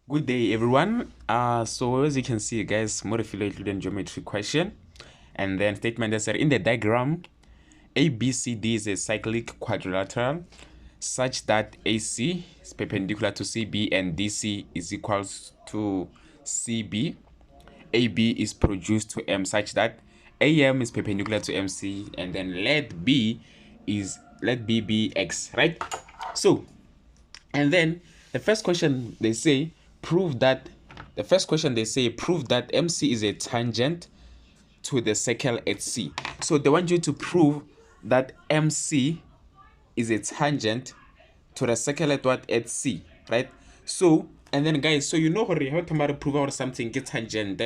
Good day, everyone. So as you can see, guys, more Euclidean geometry question, and then statement that said in the diagram, ABCD is a cyclic quadrilateral such that AC is perpendicular to CB and DC is equals to CB. AB is produced to M such that AM is perpendicular to MC, and then let B be X, right? So, and then the first question they say prove that MC is a tangent to the circle at C. So they want you to prove that MC is a tangent to the circle at what? At C, right? So, and then guys, so you know how to prove out something gets tangent,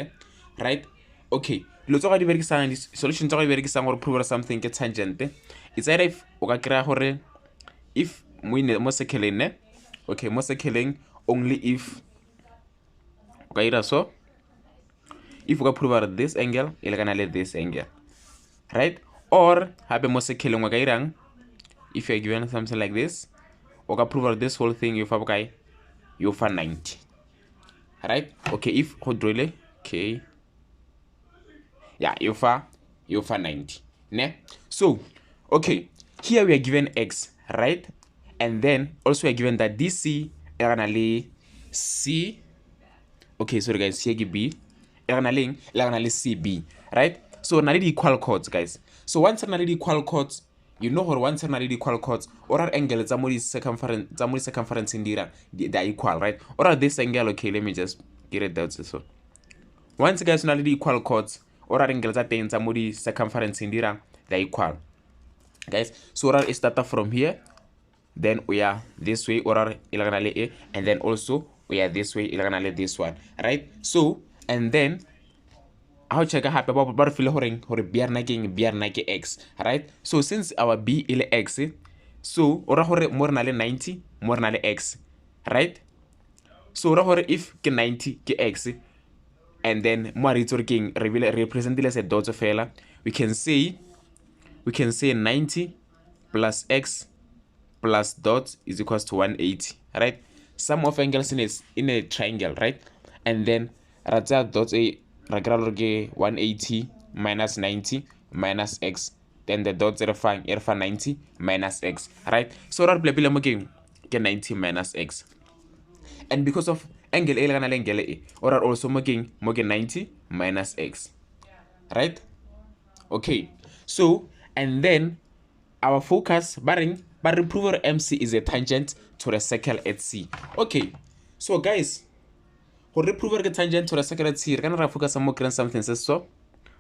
right? Okay, let's go to the solution to prove something gets tangent. It's either if mo circling, okay, mo circling only if okay, so if we prove out this angle, it's gonna let this angle, right? Or have mo circling if you're given something like this, okay, prove out this whole thing, you find 90, right? Okay, if hodrole, okay, yeah, you find 90, ne? So okay, here we are given X, right? And then also we are given that DC is C. Okay, sorry guys, here B CB, right? So now the equal chords, guys. So once now the equal chords, you know how once now the equal chords, or our angle circumference in they're equal, right? Or this angle, okay, let me just get it out. So once guys now the equal chords, or our angles are ten circumference in they're equal, guys. So our start from here, then we are this way, or A, and then also we are this way, this one, right? So and then how check happy about feel horing or bear nike X, right? So since our B is X, so ora hore more nale 90 more nale X, right? So ora hore if ke 90 ke X, and then more it's working represent as a dot of fella, we can say 90 plus X plus dot is equals to 180, right? Sum of angles in a triangle, right? And then rather dot a 180 minus 90 minus X, then the dot 90 minus X, right? So that play again get 90 minus X, and because of angle A angle A, or also making 90 minus X, right? Okay, so and then our focus barring prove MC is a tangent to the circle at C. Okay, so guys, for prove the tangent to the circle at C, we're gonna focus on more something says so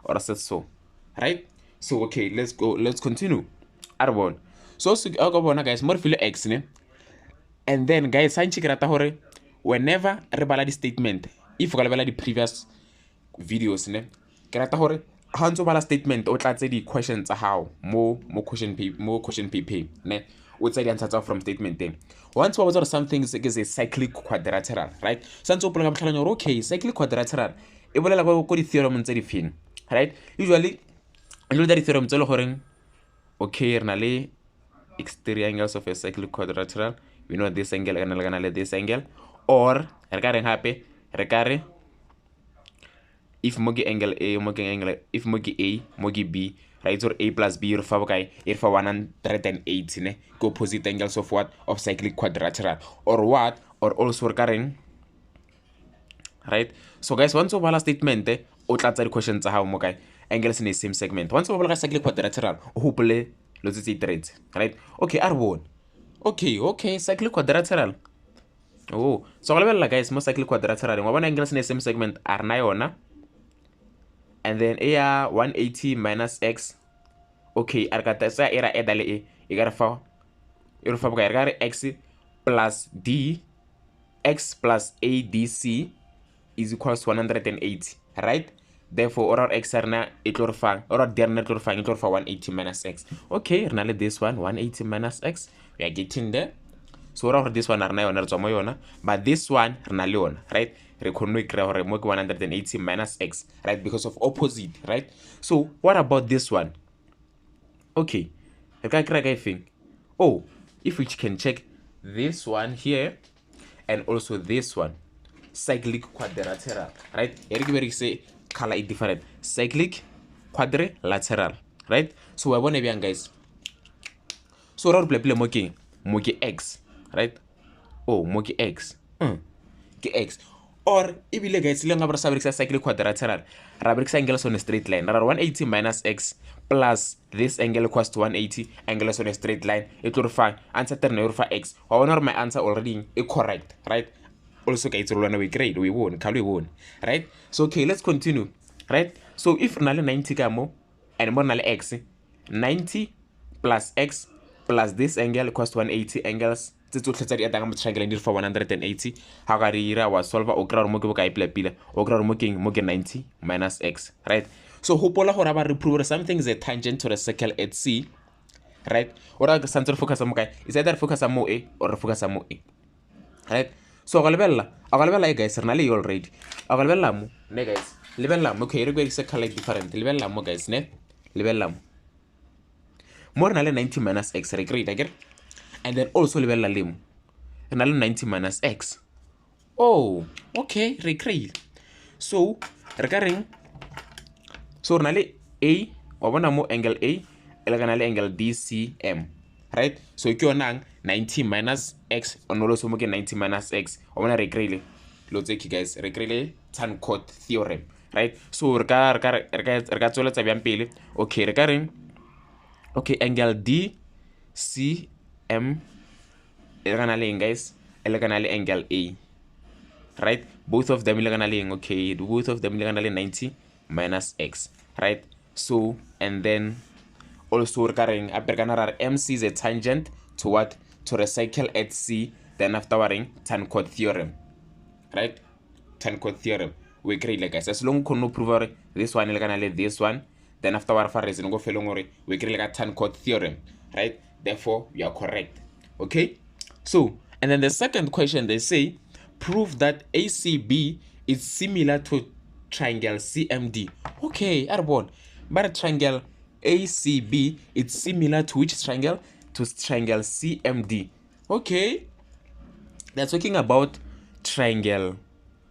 or says so, right? So okay, let's continue. Arbon. So I'll go guys, more feel X, ne? And then guys, sign check hore whenever rebala the statement, if we the previous videos, ne? Kerata hore hanzo bala statement o tlatse di questions tsa how mo question paper, ne? O tsa di answer from statement then. Once we was something is a cyclic quadrilateral, right? Sanso pola ga tlhalanya okay, cyclic quadrilateral e bolela go di theorem tse di feng, right? Usually the theorem tse le goreng okay re na le exterior angles of a cyclic quadrilateral. We know this angle and this angle, or regarding if mogi angle A if mogi A mogi B, right? Or A plus B or 180, ne? Opposite angles of what? Of cyclic quadrilateral, or what? Or also regarding, right? So guys, once over statement, o tlatsa di questions how mo guy angles in the same segment. Once over cyclic quadrilateral, hopefully let's say traits, right? Okay, R1. Okay, cyclic quadrilateral. Oh, so guys, most cyclic quadrilateral. One angles in the same segment are na, and then A 180 minus X. Okay, arkata sa era edale e. Igarfa X plus D, X plus ADC is equals to 180, right? Therefore, oral X arna itlorfa, oral derna itlorfa 180 minus X. Okay, renale this one 180 minus X. We are getting there. So oral this one arna yona rtswa mo yona, but this one renale yona, right? Re khonno ikra hore mo ke 180 minus X, right? Because of opposite, right? So what about this one? Okay, I think. Oh, if we can check this one here and also this one, cyclic quadrilateral, right? Here say color is different. Cyclic quadrilateral, right? So we're going to guys. So we're going to play moki x, right? Oh, moki x. Ke x. Or ibile guys, le nga ba sa berekisa cyclic quadrilateral. Ra berekisa angle on a straight line. Ra 180 minus x plus this angle equals to 180 angle on a straight line. It will find answer 10 will find x. Or my answer already is correct, right? Also guys, we grade, we won, we won, right? So okay, let's continue, right? So if nale 90 kamo and more nale x, 90 plus x plus this angle equals to 180 angles. Tse tsotlhe di atang mo triangle di for 180. Ha ga re ira wa solve o kra re mo ke boka ipela pila o kra re mo ke 90 minus x, right? So hopola gore ba re prove something is a tangent to the circle at C, right? Ora ga santse focus mo kae is either focus mo a or focus mo a, right? So ga lebella guys re na le already a ga lebella mo ne guys lebella mo okay re go isa color different lebella mo guys ne lebella mo more na le 90 minus x re great again. And then also lebella lemo re na le 90 minus x. Oh, okay, re great. So re ka reng so re na le a wa bona mo angle a ele kana le angle DCM, right? So ke yona 90 minus x onolo so mo ke 90 minus x wa bona re great lo tseki guys re great tan code theorem, right? So re ka tsweletsa byang pele. Okay, re ka reng okay angle DCM ele kana le guys ele kana le angle A, right? Both of them ele kana le okay, both of them ele kana le 90 minus x, right? So and then also regarding MC is a tangent to what? To the cycle at C, then afterward tan code theorem, right? Tan code theorem we create like guys as long as no prove this one ele kana le this one, then afterward for reason go felong gore we create like a tan code theorem, right? Therefore you are correct. Okay, so and then the second question they say prove that ACB is similar to triangle CMD. Okay, airborne, but triangle ACB is similar to which triangle? To triangle CMD. Okay, they're talking about triangle.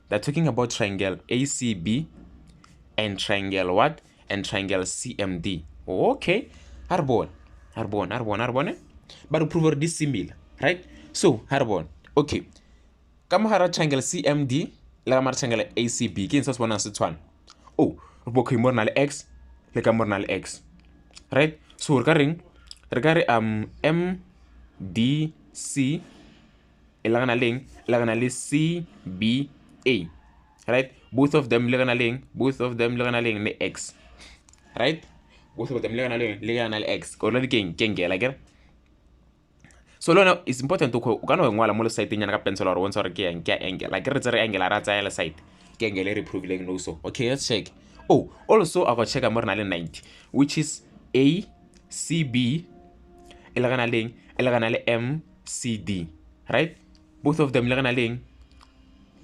They're talking about triangle ACB and triangle what? And triangle CMD. Okay, airborne. But prove this similar, right? So airborne. Okay, come here triangle CMD. La mar triangle ACB. Kin sos one and one. Oh, okay, more na x. Le more na x, right? So regarding MDC ilagana ling CBA, right? Both of them ilagana ling ne x, right? Both of them ilagana x ko lo di keng like. So now it's important to go kana ngwala mo le site nyana ka pencil or once or ke angle like re tsere angle ra tsaya le site ke angle re prove no so. Okay, let's check. Oh, also I got check more na le 90 which is ACB ilagana le MCD, right? Both of them ilagana le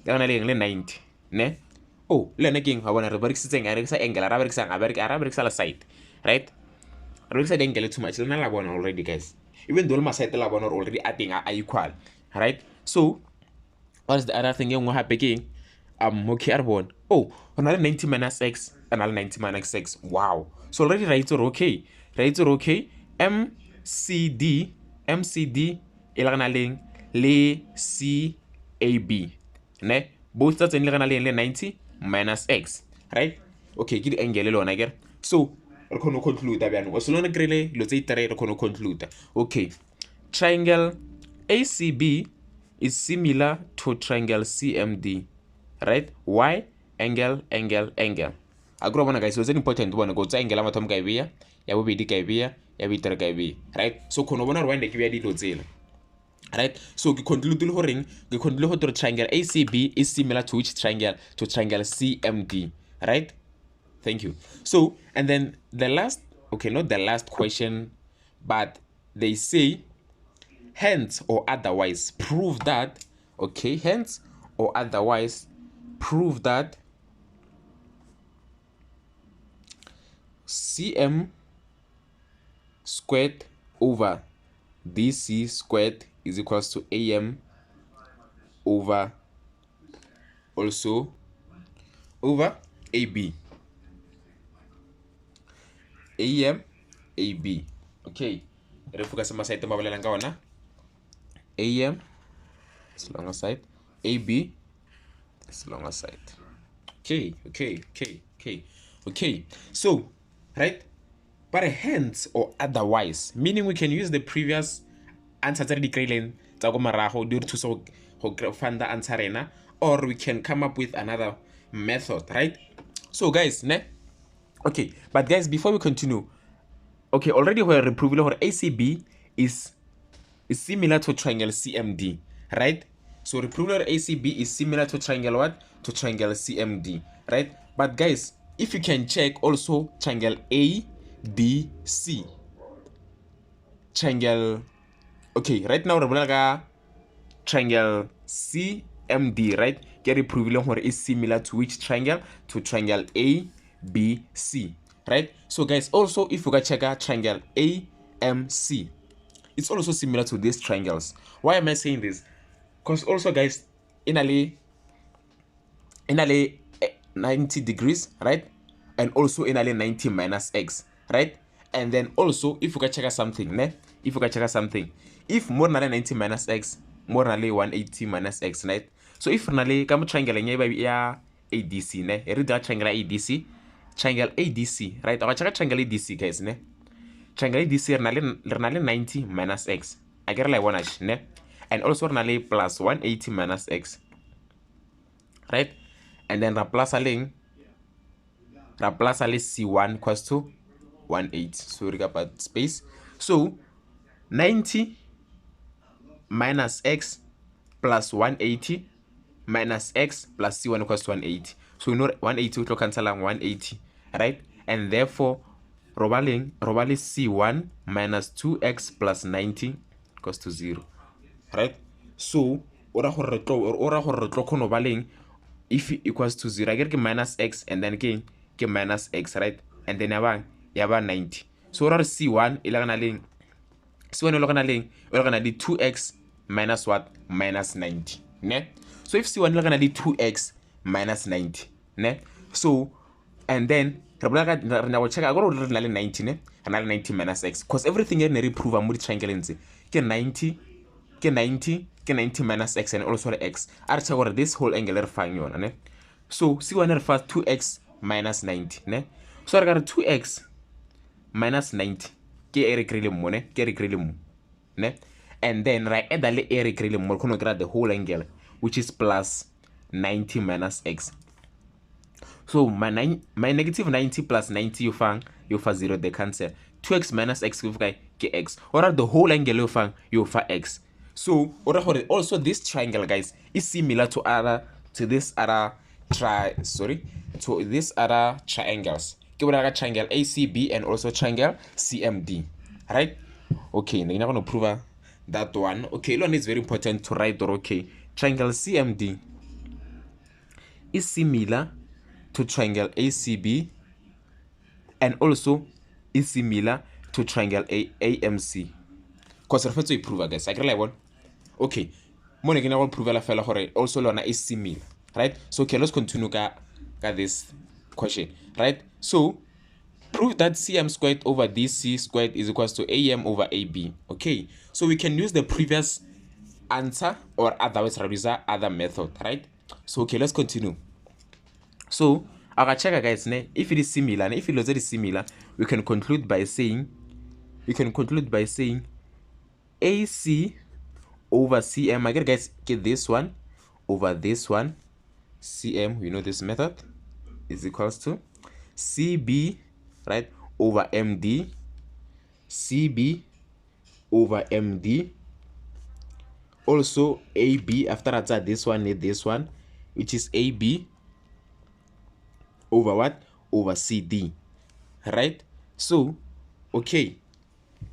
90 ne. Oh, le ne king ha bona re berekisitseng a rekisa angle ra berekisa la site, right? Re berekisa angle too much le na la bona already guys. Even though my side la bona already adding are equal, right? So what is the other thing you happy again? Okay, arbon. Oh, another 90 minus x, another 90 minus x. Wow. So already right or okay. MCD ilagana ling le CAB. Ne? Both that's in ilagana ling le 90 minus x, right? Okay, get the angle lo na get. So re kono conclude abyan o solona grele lo tse itere re kono conclude. Okay, triangle ACB is similar to triangle CMD, right? Why? Angle. Agro bona guys, so it's important bona go tsa angle amathom ka ibia ya bobedi ka ibia ya bitere ka ibia, right? So kono bona re wende ke bia dilo tsela, right? So ke conclude le horeng ke conclude ho triangle ACB is similar to which triangle? To triangle CMD, right? Thank you. So, and then the last, okay, not the last question, but they say, hence or otherwise prove that, okay, hence or otherwise prove that CM squared over DC squared is equals to AM over also over AB. AM, AB. Okay. Re focus ma side ba bolelang ka ona. AM is longer side. AB is longer side. Okay. So, right? But hence or otherwise, meaning we can use the previous answer tsa di kry-ileng tsa go marago di re thusa go find the answer rena, or we can come up with another method, right? So guys, ne? Okay, but guys, before we continue, okay, already we're proving that ACB is similar to triangle CMD, right? So we proved that ACB is similar to triangle what? To triangle CMD, right? But guys, if you can check also triangle ABC, triangle, okay, right now we're triangle CMD, right? Get it proving where is similar to which triangle? To triangle ABC, right? So guys, also if we check out triangle AMC, it's also similar to these triangles. Why am I saying this? Because also guys, in a 90 degrees, right? And also in a 90 minus x, right? And then also if we can check out something, ne? If we can check out something, if more than 90 minus x, more than 180 minus x, right? So if nale come triangle ya ADC, ne? Read that triangle ADC, right? Our check triangle ADC, guys, ne? Triangle ADC renale 90 minus x. I get like one ash, ne? And also renale plus 180 minus x, right? And then Raplace C1 equals to 180. So we got space. So 90 minus x plus 180 minus x plus C1 equals to 180. So we know 180 will cancel 180, right? And therefore, robali C1 minus 2x plus 90 equals to 0, right? So ora gore retlo kgono baleng if it equals to 0, I get minus x and then ke minus x, right? And then ya ba 90. So ora C1 e lagana leng, C1 e lagana le 2x minus what? Minus 90, ne? So if C1 e lagana le 2x minus 90, ne? So and then re na go check a go re na le 90, ne? Re na le 90 minus x, because everything e ne re prove mo di triangle ntse ke 90 minus x and also the x. I tell you this whole angle fine yona, ne? So C1 re fa 2x minus 90, ne? So I got 2x minus 90 ke e re krile mo, ne? Ke re krile mo, ne? And then right add le e re krile mo kono grad the whole angle, which is plus 90 minus x. So my negative 90 plus 90 you find 0, they cancel. 2x minus x you find x, or the whole angle you find x. So also this triangle, guys, is similar to this other triangles. Triangle ACB and also triangle CMD, right? Okay, now you're gonna prove that one. Okay, one is very important to write. Or okay, triangle CMD is similar to triangle ACB and also is similar to triangle AMC. Because refer to prove, guys. I agree like one. Okay, mo ne ke na go prove la fela gore also lona is similar, right? So okay, let's continue ka this question, right? So prove that CM squared over DC squared is equals to AM over AB. Okay, so we can use the previous answer or otherwise use other method, right? So okay, let's continue. So I check, guys, if it is similar, and if it is similar, we can conclude by saying AC over CM. I guys get this one over this one. CM, we know this method is equals to CB, right, over MD. CB over MD. Also AB after that this one, which is AB over what? Over CD, right? So okay,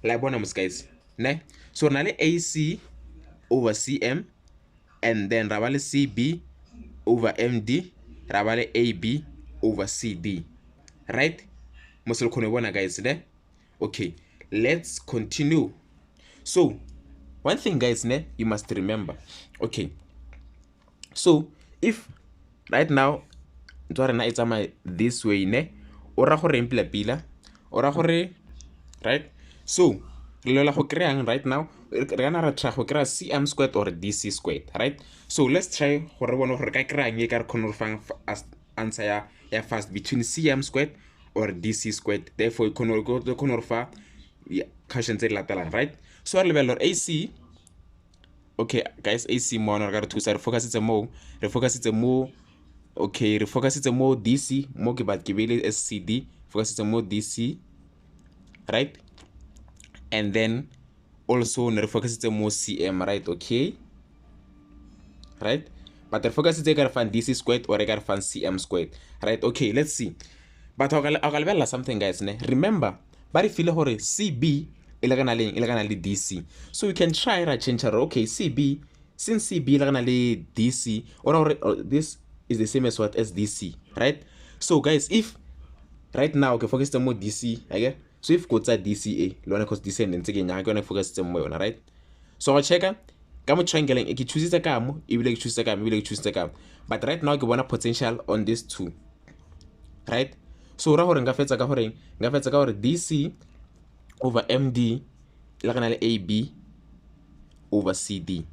like bonus, guys, ne? So now AC over CM, and then rabale CB over MD, rabale AB over CD, right? Muscle bona, guys, ne? Okay, let's continue. So one thing, guys, ne, you must remember. Okay, so if right now ntwa rena e tsamaya this way ne o ra gore pila o ra gore right. So re lola go kry-ang right now re kana ra try go kry-a cm squared or dc squared, right. So let's try gore bone gore ka kry-ang e ka re kgone go fang answer ya fast between cm squared or dc squared, therefore kgone go fa question tse di latelang, right. So re lebella ac. Okay guys, ac mo re ka re thusa re focusitse mo okay re focusitse mo dc mo ke bat ke beile scd focusitse mo dc, right. And then also ne re focusitse mo cm, right. Okay, right, but re focusitse ka re fang dc squared or ka re fang cm squared, right. Okay, let's see. But a ka lebella something guys ne, remember ba re file gore cb e le kana le dc, so we can try ra change her. Okay, cb, since cb e le kana le dc or this is the same as what as dc, right. So guys, if right now okay focus mo dc, okay, so if go tsa dca le one cause dc ntse ke nya ke yone focus mo yona, right. So go checka ka mo triangle e ke choose ka mo e bile ke choose ka mo e bile ke choose ka mo, but right now ke bona potential on these two, right. So ra gore nga fetsa ka gore dc over md le kana le ab over cd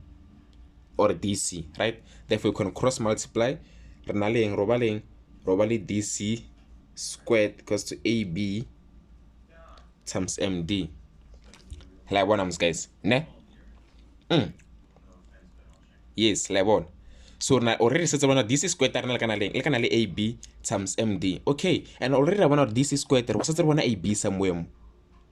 or dc, right. Therefore you can cross multiply re na le roba le dc squared equals to ab times md. La bona guys ne yes la bona. So na already setse bona dc squared re na le kana le ab times md. Okay, and already ra bona dc squared re setse bona ab somewhere,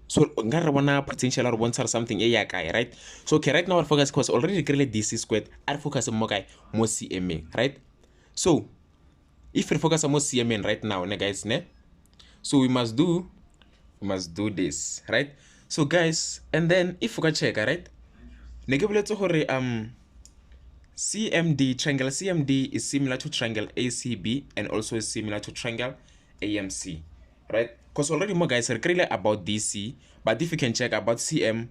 so nga re bona potential re bontsha something e ya kae, right. So okay, right now our focus because already re dc squared are focus mo kae mo cm, right. So if we focus on cm right now ne guys ne, so we must do this, right. So guys, and then if we can check, right, ne ke boletse gore cmd, triangle cmd is similar to triangle acb and also is similar to triangle amc, right. Because already more guys are clearly about dc, but if you can check about cm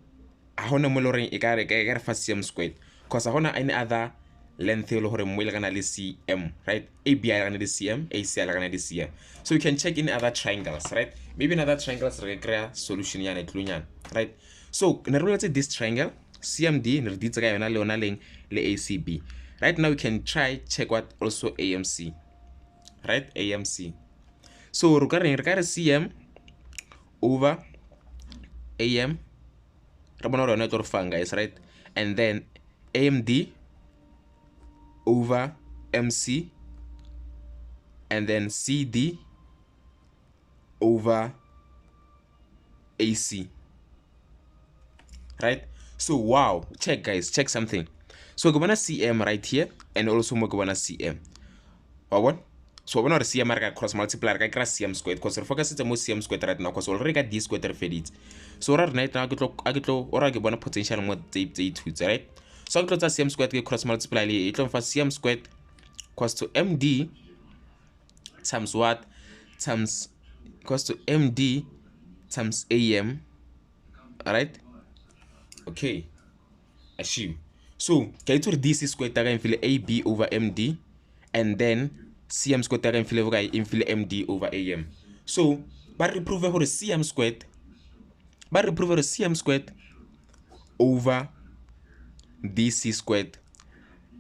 a hona mo loreng e ka re fa cm squared because a hona any other length e le gore mo ile kana le cm, right. ab ya kana le cm, ac ya kana le cm, so you can check in other triangles, right. Maybe in other triangles re kry solution yana tlunyana, right. So ne re boletse this triangle cmd ne re ditse ka yona le ona leng le acb. Right now we can try check what also amc, right. amc, so re ka re cm over am re bona rona tlo fang guys, right. And then amd over mc and then cd over ac, right. So wow, check guys, check something. So go bona cm right here and also mo go bona cm wa bona. So bona re cm re ka cross multiply re ka kry cm squared because re focus mo cm squared right now because already ka d squared re feditse. So ra right now ke tlo ora ke bona potential mo tse ithuts, right. So ke tlo tsa cm squared ke cross multiply le e tlo fa cm squared equals to md times what times equals to md times am, right. Okay, assume. So ke itse dc squared ta ka infile ab over md and then cm squared ta ka infile md over am. So ba re prove gore cm squared over dc squared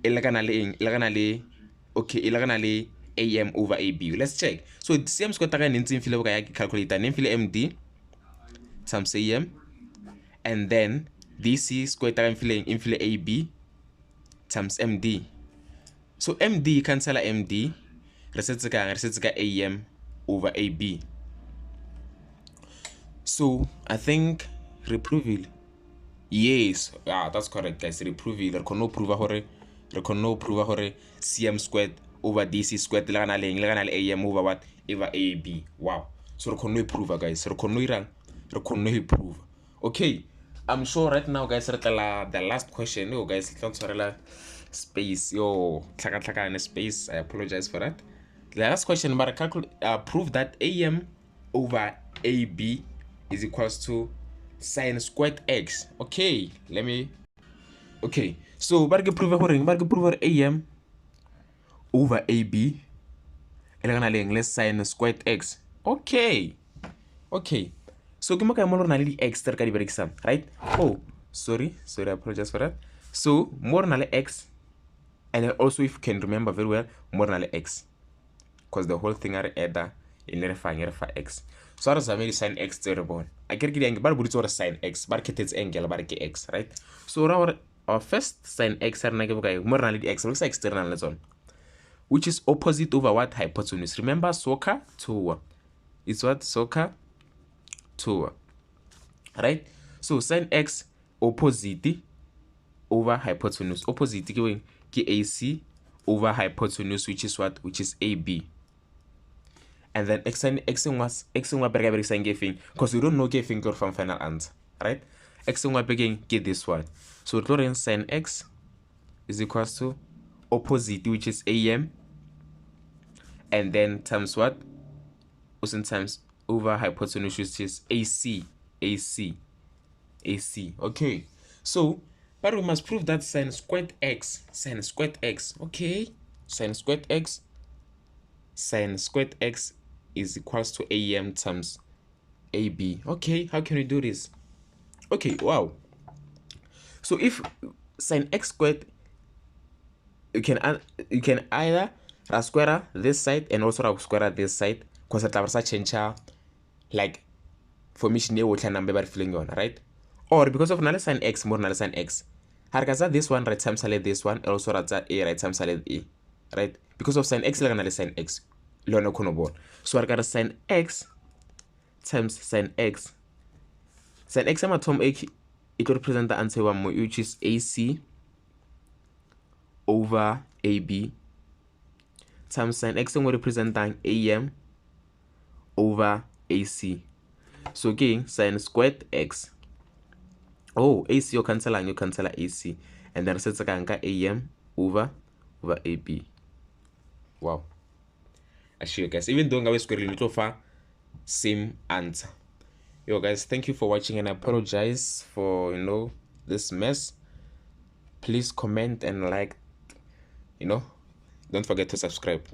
e le kana le okay e le kana le am over ab. Let's check. So cm squared ta ka ntse infile ya calculator ne infile md times am and then dc squared ta ka infile ab times md. So md cancela md re setse ka am over ab. So I think reproval, yes, that's correct guys. Reproval re kono prove gore cm squared over dc squared le kana le am over what over ab. Wow, so re kono prove guys, re kono prove. Okay, I'm sure right now guys re tla the last question. Yo guys tla tshwarela space, yo tlhaka in space, I apologize for that. The last question, but prove that am over ab is equals to sine squared x. Okay, let me. Okay, so but prove am over AB le sine squared x. Okay, okay, so ke mo ka mo re na le di-x tse re ka di berekisang, right? Oh, sorry, I apologize for that. So mo re na le x, and then also if you can remember very well, mo re na le x, because the whole thing are adder in re fa x. So re zame di sin x tse re bona a ke re ke di angle ba re boditse gore sin x ba re kgethetse angle ba re ke x, right? So ra gore our first sin x re na ke bokae mo re na le di x re x tse re nang le tsone, which is opposite over what? Hypotenuse. Remember soccer tour. It's what? Soccer tour. Right? So sin x opposite over hypotenuse. Opposite ke AC over hypotenuse, which is what? Which is AB. And then x was because we don't know ke thing from final answer. Right? X get this one. So sin x is equals to opposite, which is AM, and then times what? Also times over hypotenuse, which is AC. Okay, so but we must prove that sin squared x, okay, sin squared x is equals to AM times AB. Okay, how can we do this? Okay, wow. So if sin x squared, you can either square this side and also square this side, because it will change like formation ye otlha number ba re fileng yona, right? Or because of na sin x more na sin x, ha re ka tsa this one right times this one, also ra tsa a right times a, right? Because of sin x le na le sin x le yona khono bona. So re ka re sin x times sin x ya mathomo e tlo represent the answer wa mo, which is AC over AB times sin x ngwe representing AM over AC. So again, sin squared x. Oh, AC you cancel AC, and then setsa ka nka AM over AB. Wow. I assure you guys, even though ngabe square little far, same answer. Yo guys, thank you for watching, and I apologize for this mess. Please comment and like, don't forget to subscribe.